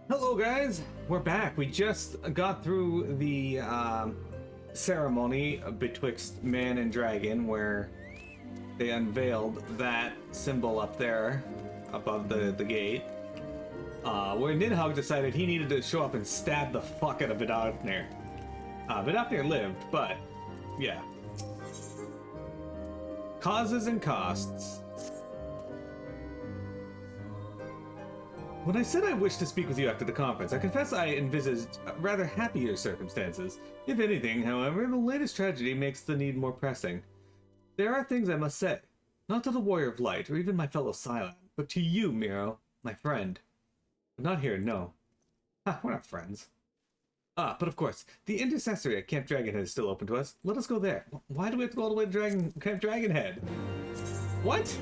Hello guys, we're back. We just got through the ceremony betwixt man and dragon where they unveiled that symbol up there above the gate. Where Nidhogg decided he needed to show up and stab the fuck out of Vidofnir. Vidofnir lived, but yeah. Causes and costs. When I said I wished to speak with you after the conference, I confess I envisaged rather happier circumstances. If anything, however, the latest tragedy makes the need more pressing. There are things I must say, not to the Warrior of Light, or even my fellow Scion, but to you, Miro, my friend. I'm not here, no. We're not friends. But of course, the Intercessory at Camp Dragonhead is still open to us. Let us go there. Why do we have to go all the way to Camp Dragonhead? What?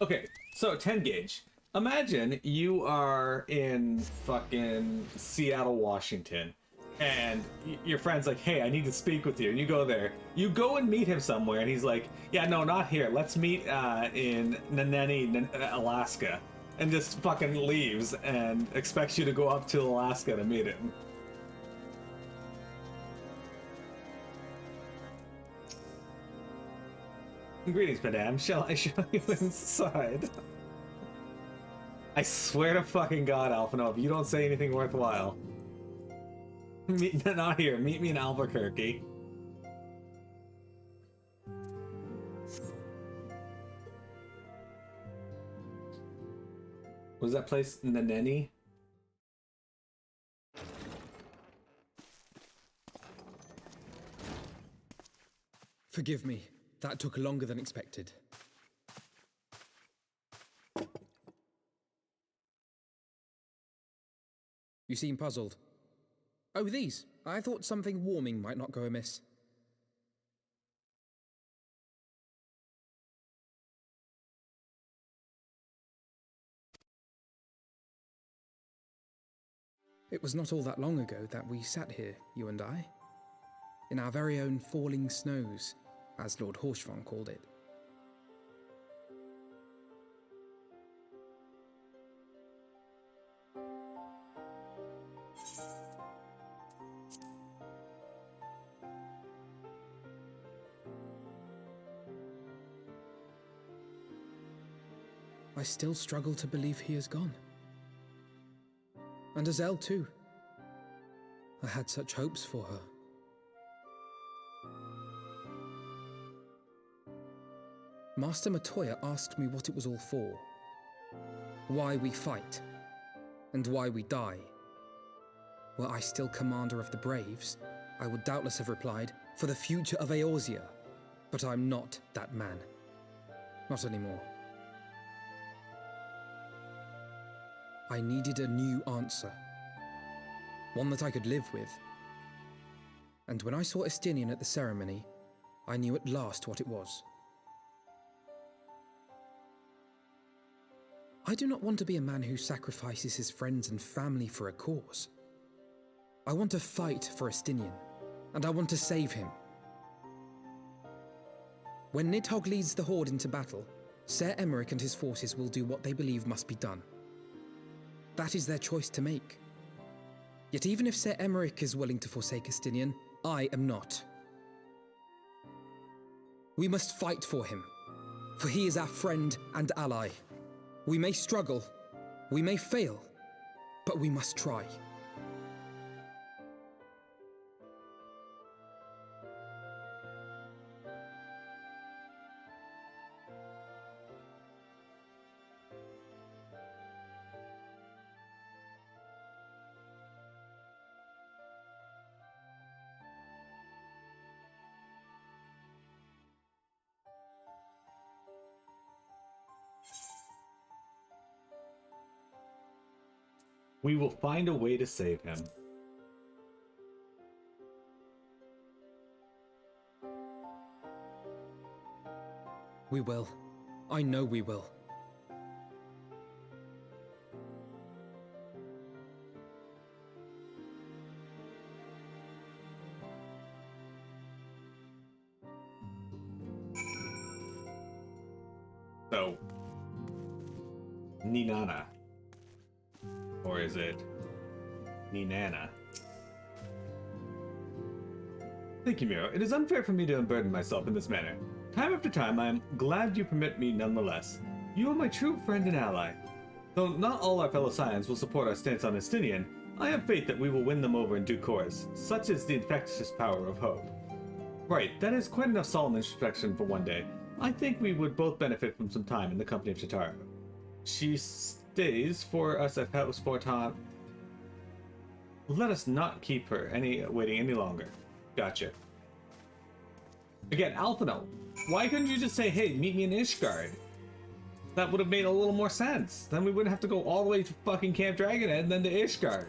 Okay, so 10 gauge. Imagine you are in fucking Seattle, Washington, and your friend's like, hey, I need to speak with you. And you go there. You go and meet him somewhere, and he's like, yeah, no, not here. Let's meet in Nanani, Alaska. And just fucking leaves and expects you to go up to Alaska to meet him. Greetings, madame. Shall I show you inside? I swear to fucking God, Alphinaud, if you don't say anything worthwhile. Not here. Meet me in Albuquerque. Was that place Naneni? Forgive me. That took longer than expected. You seem puzzled. Oh, these. I thought something warming might not go amiss. It was not all that long ago that we sat here, you and I, in our very own falling snows, as Lord Horshvon called it. I still struggle to believe he is gone. And Azelle too. I had such hopes for her. Master Matoya asked me what it was all for. Why we fight. And why we die. Were I still commander of the Braves, I would doubtless have replied, for the future of Eorzea. But I'm not that man. Not anymore. I needed a new answer. One that I could live with. And when I saw Estinian at the ceremony, I knew at last what it was. I do not want to be a man who sacrifices his friends and family for a cause. I want to fight for Estinian, and I want to save him. When Nidhogg leads the Horde into battle, Ser Emmerich and his forces will do what they believe must be done. That is their choice to make. Yet even if Ser Emmerich is willing to forsake Estinian, I am not. We must fight for him, for he is our friend and ally. We may struggle, we may fail, but we must try. We will find a way to save him. We will. I know we will. So, Ninana. Or is it Ninana? Thank you, Miro. It is unfair for me to unburden myself in this manner. Time after time, I am glad you permit me nonetheless. You are my true friend and ally. Though not all our fellow Scions will support our stance on Estinian, I have faith that we will win them over in due course. Such is the infectious power of hope. Right, that is quite enough solemn introspection for one day. I think we would both benefit from some time in the company of Chitaro. She stays for us at House Fortan. Let us not keep her waiting any longer. Gotcha. Again, Alphinaud, why couldn't you just say, hey, meet me in Ishgard? That would have made a little more sense. Then we wouldn't have to go all the way to fucking Camp Dragonhead and then to Ishgard.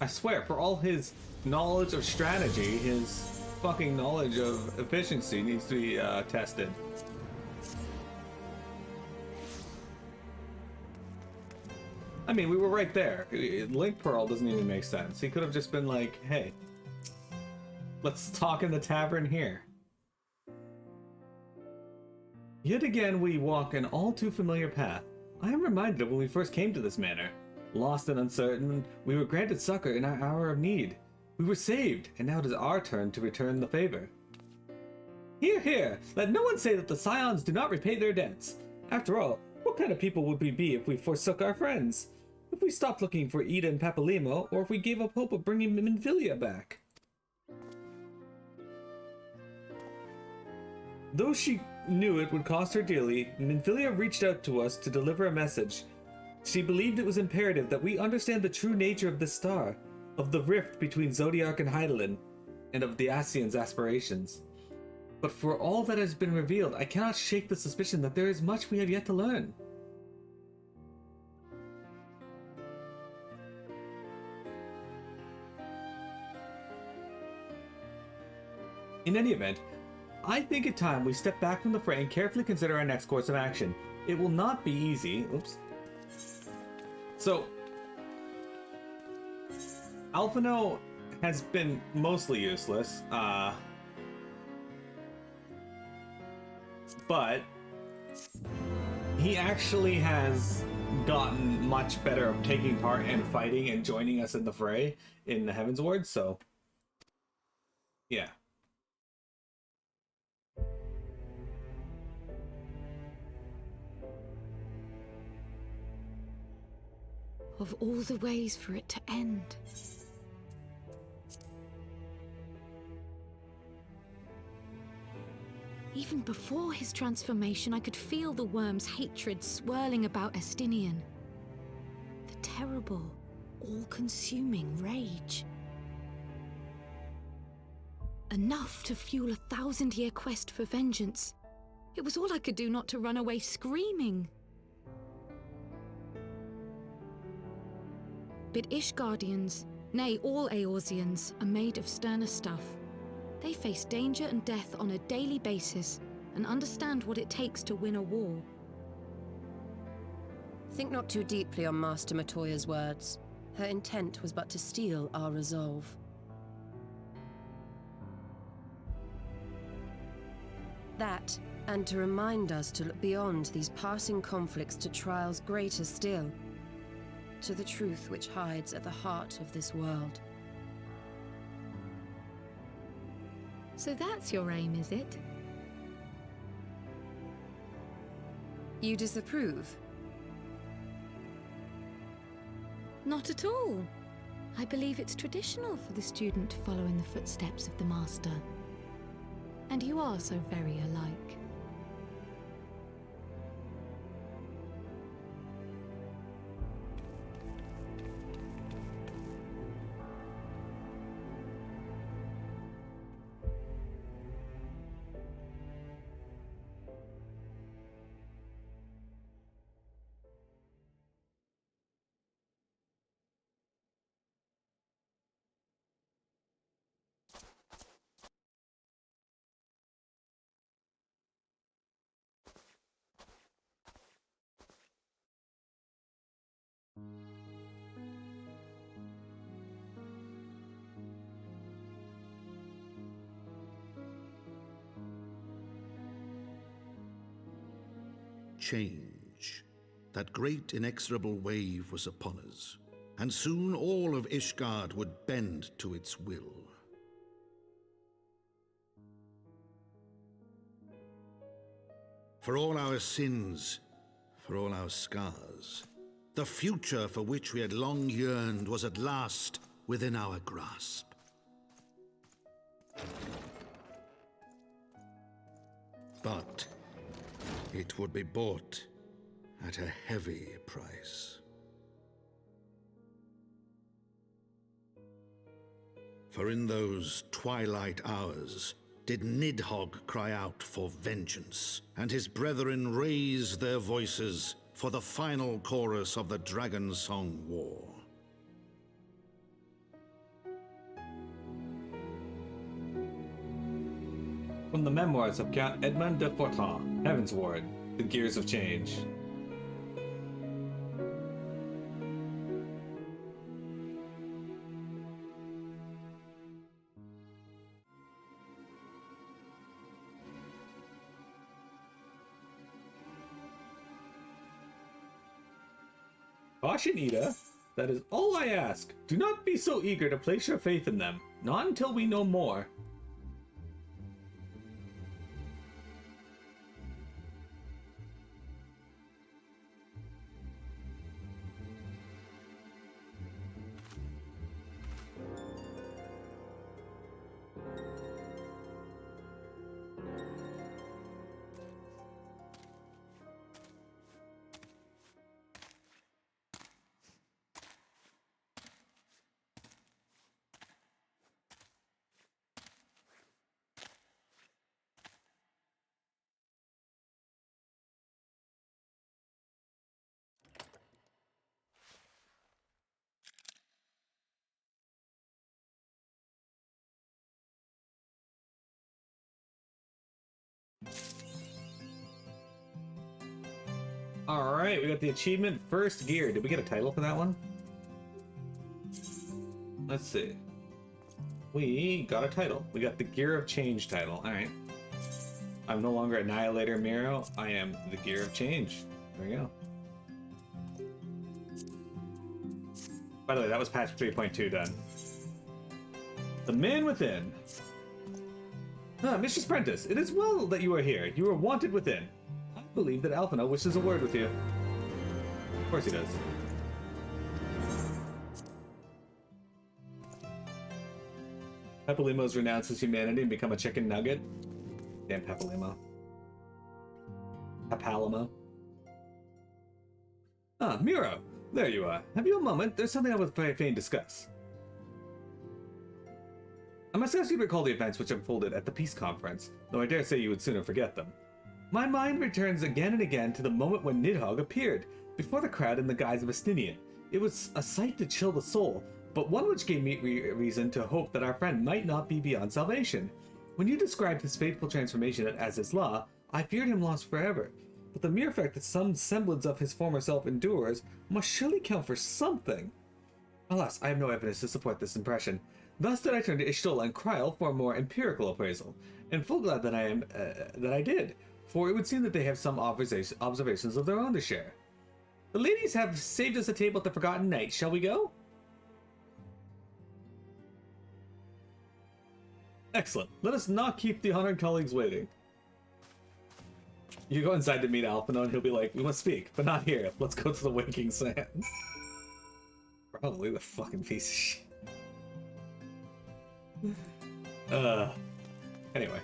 I swear, for all his knowledge of strategy, his fucking knowledge of efficiency needs to be tested. I mean, we were right there. Link Pearl doesn't even make sense. He could have just been like, hey, let's talk in the tavern here. Yet again, we walk an all too familiar path. I am reminded of when we first came to this manor. Lost and uncertain, we were granted succor in our hour of need. We were saved, and now it is our turn to return the favor. Hear, hear! Let no one say that the Scions do not repay their debts. After all, what kind of people would we be if we forsook our friends? If we stopped looking for Ida and Papalimo, or if we gave up hope of bringing Minfilia back? Though she knew it would cost her dearly, Minfilia reached out to us to deliver a message. She believed it was imperative that we understand the true nature of this star, of the rift between Zodiac and Hydaelyn, and of the Ascian's aspirations. But for all that has been revealed, I cannot shake the suspicion that there is much we have yet to learn. In any event, I think it's time we step back from the fray and carefully consider our next course of action. It will not be easy. Oops. So, Alphinaud has been mostly useless, but he actually has gotten much better of taking part and fighting and joining us in the fray in the Heavensward, so yeah. Of all the ways for it to end. Even before his transformation, I could feel the worm's hatred swirling about Estinian. The terrible, all-consuming rage. Enough to fuel a 1000-year quest for vengeance. It was all I could do not to run away screaming. But Ishgardians, nay, all Eorzeans, are made of sterner stuff. They face danger and death on a daily basis, and understand what it takes to win a war. Think not too deeply on Master Matoya's words. Her intent was but to steal our resolve. That, and to remind us to look beyond these passing conflicts to trials greater still, to the truth which hides at the heart of this world. So that's your aim, is it? You disapprove? Not at all. I believe it's traditional for the student to follow in the footsteps of the master. And you are so very alike. change. That great inexorable wave was upon us, and soon all of Ishgard would bend to its will. For all our sins, for all our scars, the future for which we had long yearned was at last within our grasp. But it would be bought at a heavy price. For in those twilight hours did Nidhogg cry out for vengeance, and his brethren raise their voices for the final chorus of the Dragon Song War. From the memoirs of Count Edmond de Fortin, Heavensward, The Gears of Change. Caution, Ida. That is all I ask. Do not be so eager to place your faith in them. Not until we know more. Alright, we got the achievement First Gear. Did we get a title for that one? Let's see. We got a title. We got the Gear of Change title. Alright. I'm no longer Annihilator Miro. I am the Gear of Change. There we go. By the way, that was patch 3.2 done. The Man Within. Mistress Prentice, it is well that you are here. You are wanted within. I believe that Alphinaud wishes a word with you. Of course he does. Pepalimo's renounced his humanity and become a chicken nugget. Damn Pepalimo. Papalimo. Ah, Miro. There you are. Have you a moment? There's something I would fain discuss. I must ask you to recall the events which unfolded at the peace conference, though I dare say you would sooner forget them. My mind returns again and again to the moment when Nidhogg appeared before the crowd in the guise of a Stinian. It was a sight to chill the soul, but one which gave me reason to hope that our friend might not be beyond salvation. When you described his fateful transformation at Azizla, I feared him lost forever, but the mere fact that some semblance of his former self endures must surely count for something. Alas, I have no evidence to support this impression. Thus did I turn to Ishtola and Kryl for a more empirical appraisal, and full glad that I am that I did, for it would seem that they have some observations of their own to share. The ladies have saved us a table at the Forgotten Knight. Shall we go? Excellent. Let us not keep the honored colleagues waiting. You go inside to meet Alphinaud and he'll be like, we must speak, but not here. Let's go to the Waking Sands. Probably the fucking piece of shit. Anyway.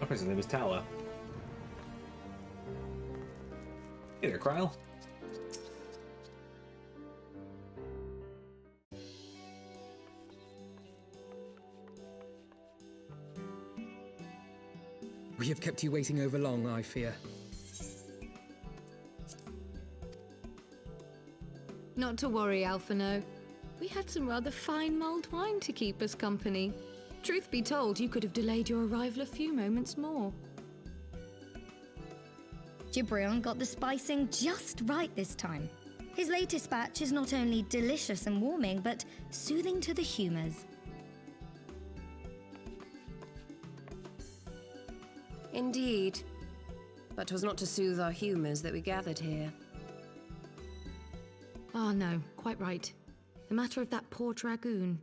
My person's name is Tala. Hey there, Kryl. We have kept you waiting over long, I fear. Not to worry, Alphinaud. We had some rather fine mulled wine to keep us company. Truth be told, you could have delayed your arrival a few moments more. Gibrion got the spicing just right this time. His latest batch is not only delicious and warming, but soothing to the humours. Indeed. But 'twas not to soothe our humours that we gathered here. Ah, no, quite right. The matter of that poor dragoon.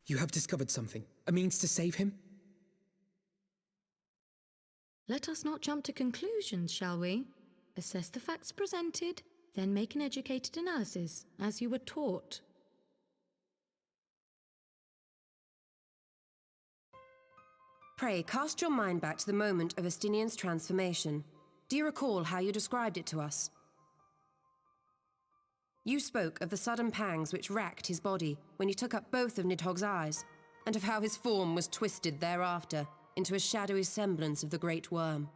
You have discovered something. A means to save him? Let us not jump to conclusions, shall we? Assess the facts presented, then make an educated analysis, as you were taught. Pray, cast your mind back to the moment of Estinian's transformation. Do you recall how you described it to us? You spoke of the sudden pangs which racked his body when he took up both of Nidhogg's eyes, and of how his form was twisted thereafter into a shadowy semblance of the great worm.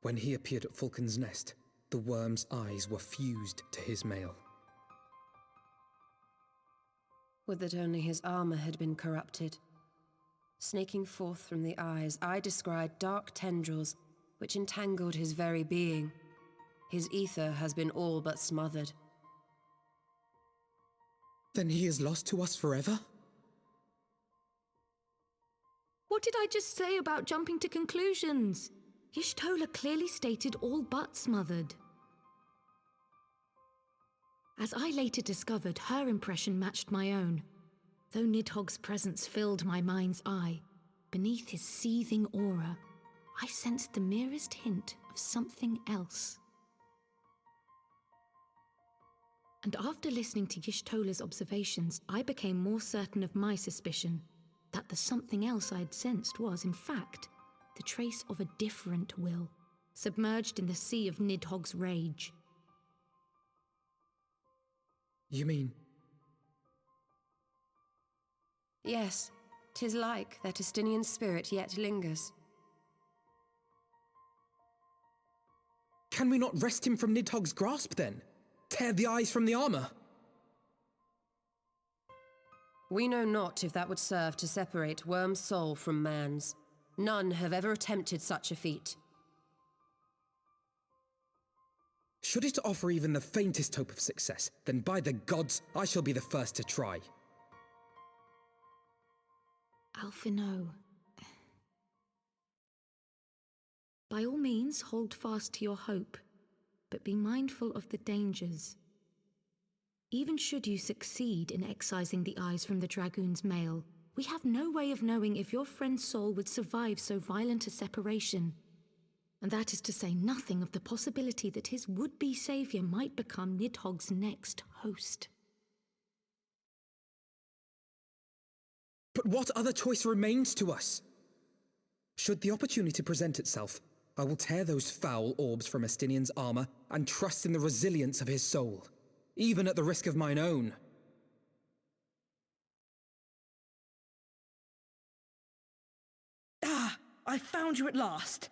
When he appeared at Falcon's Nest, the worm's eyes were fused to his mail. Would that only his armor had been corrupted. Snaking forth from the eyes, I descried dark tendrils which entangled his very being. His ether has been all but smothered. Then he is lost to us forever? What did I just say about jumping to conclusions? Y'shtola clearly stated all but smothered. As I later discovered, her impression matched my own. Though Nidhogg's presence filled my mind's eye, beneath his seething aura, I sensed the merest hint of something else. And after listening to Y'shtola's observations, I became more certain of my suspicion that the something else I had sensed was, in fact, the trace of a different will, submerged in the sea of Nidhogg's rage. You mean? Yes, 'tis like that Estinian spirit yet lingers. Can we not wrest him from Nidhogg's grasp, then? Tear the eyes from the armor? We know not if that would serve to separate worm's soul from man's. None have ever attempted such a feat. Should it offer even the faintest hope of success, then by the gods, I shall be the first to try. Alphinaud. By all means, hold fast to your hope, but be mindful of the dangers. Even should you succeed in excising the eyes from the dragoon's mail, we have no way of knowing if your friend's soul would survive so violent a separation. And that is to say nothing of the possibility that his would-be savior might become Nidhogg's next host. But what other choice remains to us? Should the opportunity present itself, I will tear those foul orbs from Estinian's armor and trust in the resilience of his soul, even at the risk of mine own. Ah! I found you at last!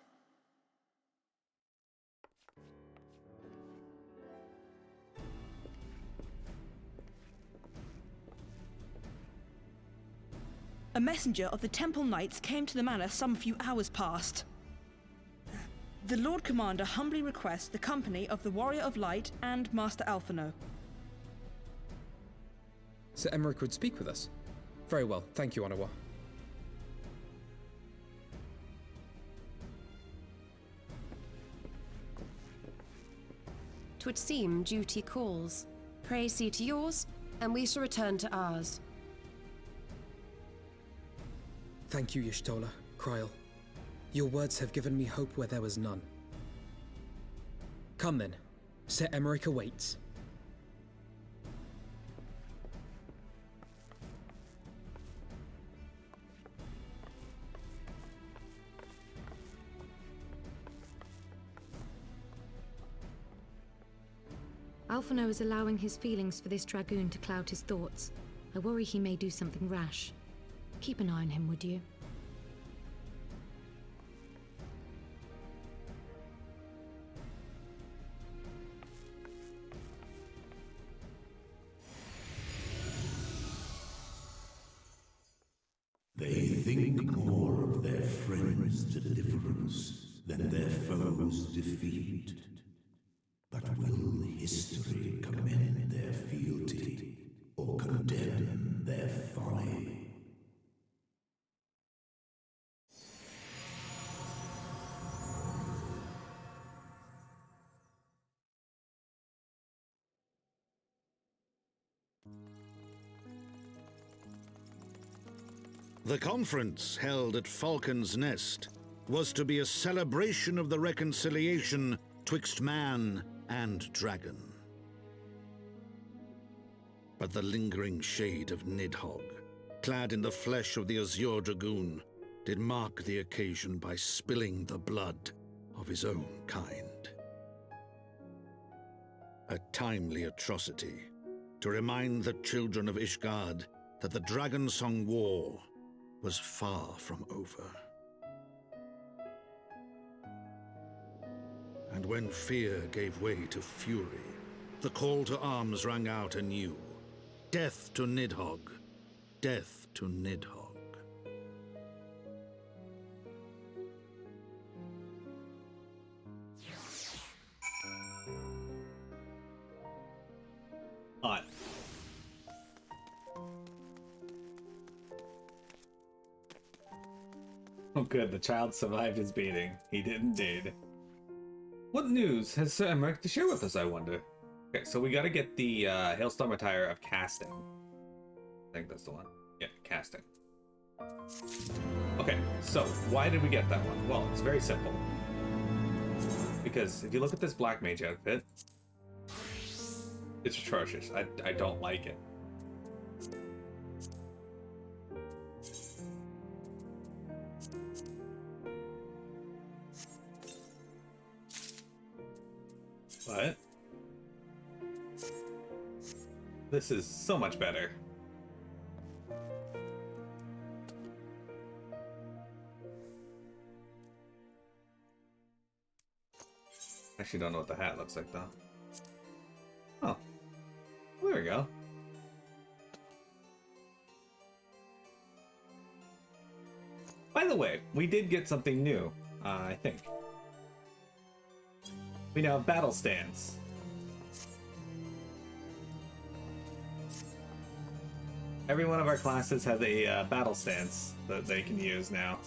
A messenger of the Temple Knights came to the manor some few hours past. The Lord Commander humbly requests the company of the Warrior of Light and Master Alphinaud. Sir Emmerich would speak with us. Very well, thank you, Onawa. 'Twould seem duty calls. Pray see to yours, and we shall return to ours. Thank you, Y'shtola, Kryl. Your words have given me hope where there was none. Come then, Sir Emmerich awaits. Alphinaud is allowing his feelings for this dragoon to cloud his thoughts. I worry he may do something rash. Keep an eye on him, would you? numerous deliverance than their foes' defeat. But will history commend their fealty or condemn their folly? The conference held at Falcon's Nest was to be a celebration of the reconciliation twixt man and dragon. But the lingering shade of Nidhogg, clad in the flesh of the Azure Dragoon, did mark the occasion by spilling the blood of his own kind. A timely atrocity to remind the children of Ishgard that the Dragonsong War was far from over. And when fear gave way to fury, the call to arms rang out anew. Death to Nidhogg! Death to Nidhogg! Hot. Oh good, the child survived his beating. He did indeed. What news has Sir Emmerich to share with us, I wonder? Okay, so we gotta get the Hailstorm Attire of Casting. I think that's the one. Yeah, Casting. Okay, so why did we get that one? Well, it's very simple. Because if you look at this Black Mage outfit, it's atrocious. I don't like it. But this is so much better. Actually don't know what the hat looks like though. Oh, there we go. By the way, we did get something new, I think. We now have battle stance. Every one of our classes has a battle stance that they can use now.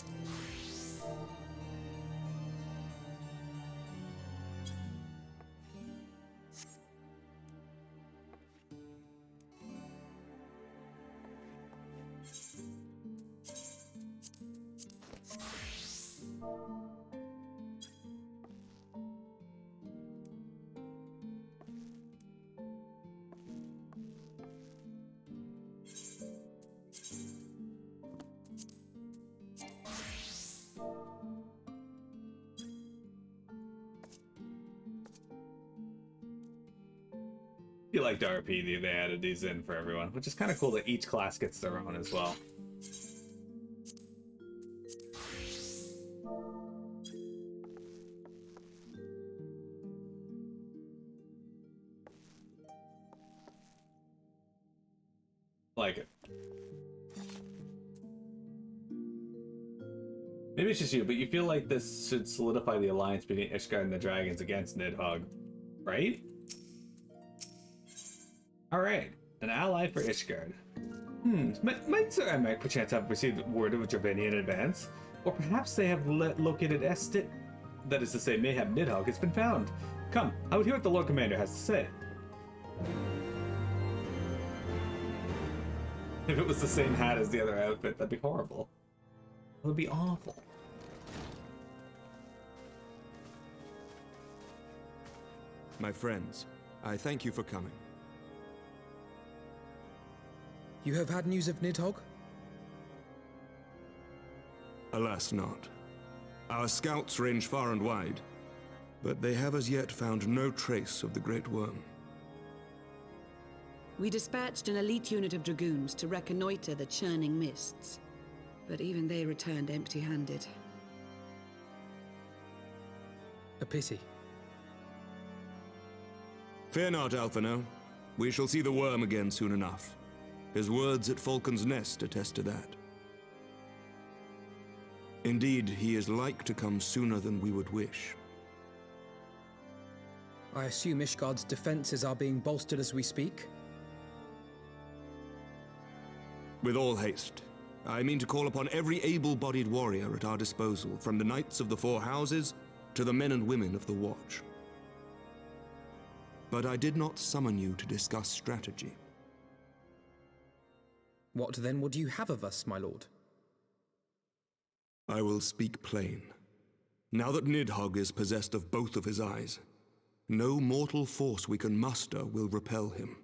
I feel like the RP, they added these in for everyone, which is kind of cool that each class gets their own as well. Like it. Maybe it's just you, but you feel like this should solidify the alliance between Ishgard and the dragons against Nidhogg, right? Alright, an ally for Ishgard. Might Sir Emmerich perchance have received word of Dravenia in advance? Or perhaps they have located Estit, that is to say, mayhap Nidhogg has been found. Come, I would hear what the Lord Commander has to say. If it was the same hat as the other outfit, that'd be horrible. It would be awful. My friends, I thank you for coming. You have had news of Nidhogg? Alas not. Our scouts range far and wide, but they have as yet found no trace of the Great Worm. We dispatched an elite unit of dragoons to reconnoiter the churning mists, but even they returned empty-handed. A pity. Fear not, Alphinaud. We shall see the worm again soon enough. His words at Falcon's Nest attest to that. Indeed, he is like to come sooner than we would wish. I assume Ishgard's defenses are being bolstered as we speak? With all haste. I mean to call upon every able-bodied warrior at our disposal, from the knights of the Four Houses to the men and women of the Watch. But I did not summon you to discuss strategy. What then would you have of us, my lord? I will speak plain. Now that Nidhogg is possessed of both of his eyes, no mortal force we can muster will repel him.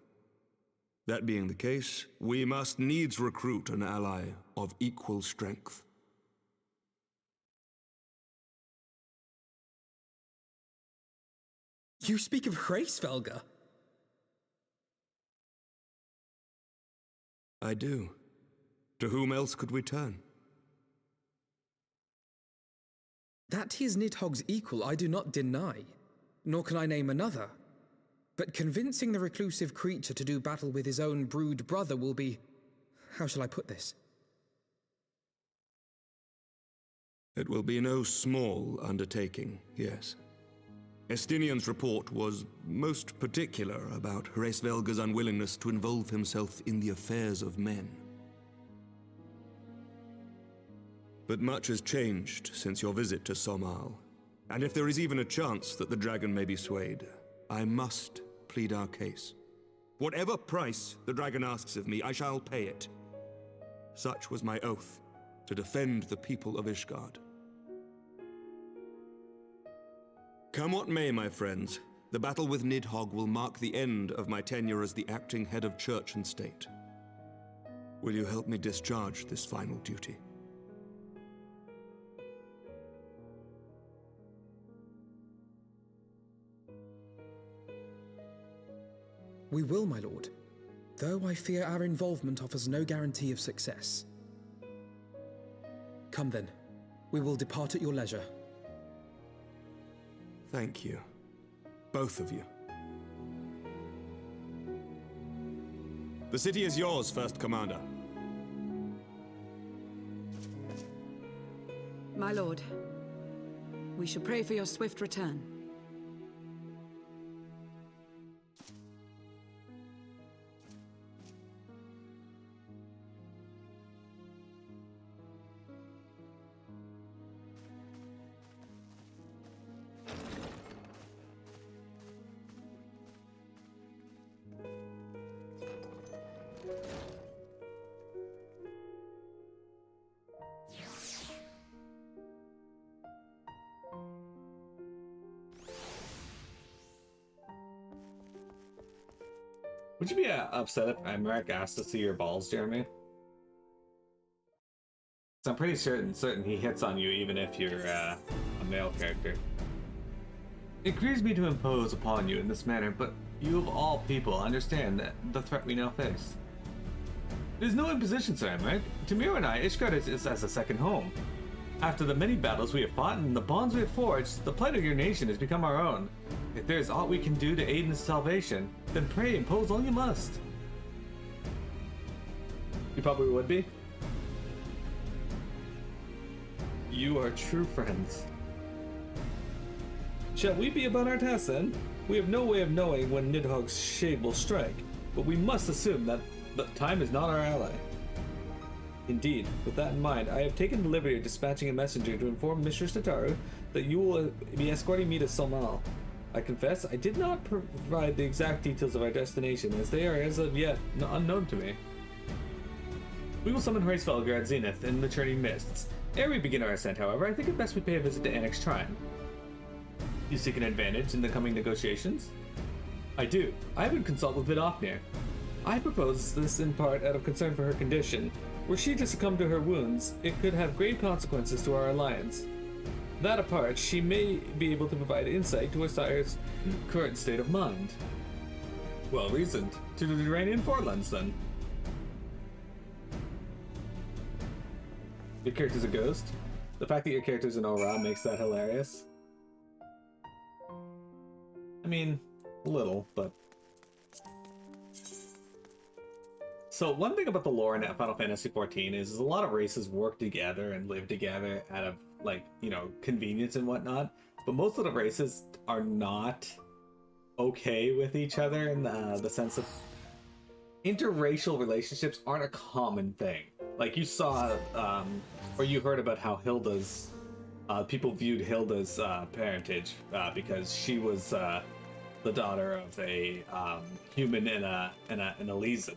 That being the case, we must needs recruit an ally of equal strength. You speak of Hraesvelgr? I do. To whom else could we turn? That he is Nidhogg's equal I do not deny, nor can I name another. But convincing the reclusive creature to do battle with his own brood brother will be... how shall I put this? It will be no small undertaking, yes. Estinian's report was most particular about Hraesvelgr's unwillingness to involve himself in the affairs of men. But much has changed since your visit to Somal, and if there is even a chance that the dragon may be swayed, I must plead our case. Whatever price the dragon asks of me, I shall pay it. Such was my oath, to defend the people of Ishgard. Come what may, my friends, the battle with Nidhogg will mark the end of my tenure as the acting head of church and state. Will you help me discharge this final duty? We will, my lord, though I fear our involvement offers no guarantee of success. Come then, we will depart at your leisure. Thank you. Both of you. The city is yours, First Commander. My lord, we shall pray for your swift return. Would you be upset if Emmerich asked to see your balls, Jeremy? So I'm pretty certain he hits on you even if you're a male character. It grieves me to impose upon you in this manner, but you of all people understand that the threat we now face. It is no imposition, Sir Emmerich. To Miro and I, Ishgard is as a second home. After the many battles we have fought and the bonds we have forged, the plight of your nation has become our own. If there is aught we can do to aid in its salvation, then pray impose all you must. You probably would be. You are true friends. Shall we be about our task then? We have no way of knowing when Nidhogg's shade will strike, but we must assume that time is not our ally. Indeed, with that in mind, I have taken the liberty of dispatching a messenger to inform Mistress Nataru that you will be escorting me to Somal. I confess, I did not provide the exact details of our destination, as they are as of yet unknown to me. We will summon Hraesvelgr at Zenith in the Churning Mists. Ere we begin our ascent, however, I think it best we pay a visit to Annex Shrine. You seek an advantage in the coming negotiations? I do. I would consult with Vidofnir. I propose this in part out of concern for her condition. Were she to succumb to her wounds, it could have grave consequences to our alliance. That apart, she may be able to provide insight to her sire's current state of mind. Well reasoned. To the Duranian Forlands, then. Your character's a ghost? The fact that your character's an Ora makes that hilarious. I mean, a little, but... So one thing about the lore in Final Fantasy XIV is a lot of races work together and live together out of, like, you know, convenience and whatnot. But most of the races are not okay with each other in the sense of interracial relationships aren't a common thing. Like, you saw, or you heard about how Hilda's, people viewed Hilda's parentage because she was the daughter of a human and a Elysian.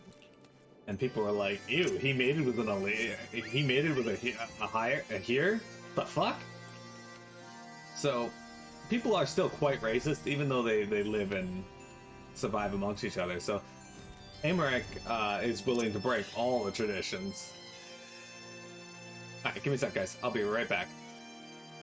And people were like, "Ew, he mated with he mated with a here? The fuck?" So, people are still quite racist, even though they live and survive amongst each other. So, Aymeric is willing to break all the traditions. Alright, give me a sec, guys. I'll be right back.